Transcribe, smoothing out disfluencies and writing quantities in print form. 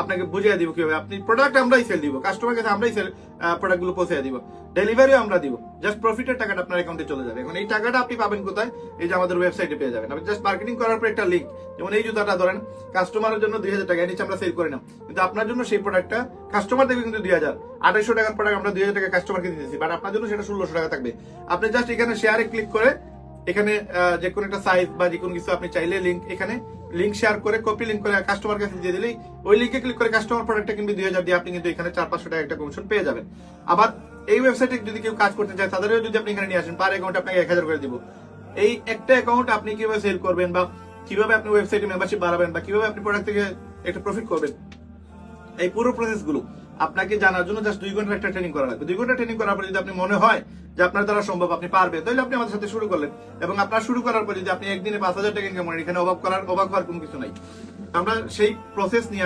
আপনাকে বুঝিয়ে দিব কিভাবে আপনি প্রোডাক্ট আমরাই সেল দিব, কাস্টমার কাছে আমরাই সেল প্রোডাক্ট গুলো পৌঁছে দিব, ডেলিভারিও আমরা দিব, জাস্ট প্রফিটের টাকাটা আপনার অ্যাকাউন্টে চলে যাবে। এখন এই টাকাটা আপনি পাবেন কোথায়? এই যে আমাদের ওয়েবসাইটে পেয়ে যাবেন। আপনি জাস্ট মার্কেটিং করার পর একটা লিঙ্ক, যেমন এই জুতাটা ধরেন কাস্টমারের জন্য 2000 টাকা নিচে আমরা সেল করি না, কিন্তু আপনার জন্য সেই প্রোডাক্টটা কাস্টমার দেবে কিন্তু 2000, 2800 টাকার প্রোডাক্ট আমরা 2000 টাকা কাস্টমারকে দিতেছি, বাট আপনার জন্য সেটা 1600 টাকা থাকবে। আপনি জাস্ট এখানে শেয়ারে ক্লিক করে এখানে যে কোনো একটা সাইজ বা যে কোনো কিছু আপনি চাইলে লিঙ্ক, এখানে লিঙ্ক শেয়ার করে কপি লিঙ্ক করে কাস্টমার কাছে দিয়ে দিলেই ওই লিঙ্কে ক্লিক করে কাস্টমার প্রোডাক্টটা কিনবে 2000 দিয়ে, আপনি কিন্তু এখানে 400-500 টাকা একটা কমিশন পেয়ে যাবেন। আবার এই ওয়েবসাইটে যদি কেউ কাজ করতে চায় তাদেরও যদি আপনি এখানে নিয়ে আসেন, পার অ্যাকাউন্ট আপনাকে 1000 করে দিব। এই একটা অ্যাকাউন্ট আপনি কিভাবে সেল করবেন বা কিভাবে আপনি ওয়েবসাইটে মেম্বারশিপ বাড়াবেন বা কিভাবে আপনি প্রোডাক্ট থেকে একটা প্রফিট করবেন, এই পুরো প্রসেস গুলো আপনাকে জানার জন্য জাস্ট 2 ঘন্টার একটা ট্রেনিং করা লাগবে। 2 ঘন্টা ট্রেনিং করার পর যদি আপনি মনে হয় যে আপনার দ্বারা সম্ভব, আপনি পারবেন, তাহলে আপনি আমাদের সাথে শুরু করলেন। এবং আপনার শুরু করার পর যদি আপনি একদিনে 5000 টাকা ইনকাম করেন, এখানে অবাক হওয়ার কোনো কিছু নাই। আমরা সেই প্রসেস নিয়ে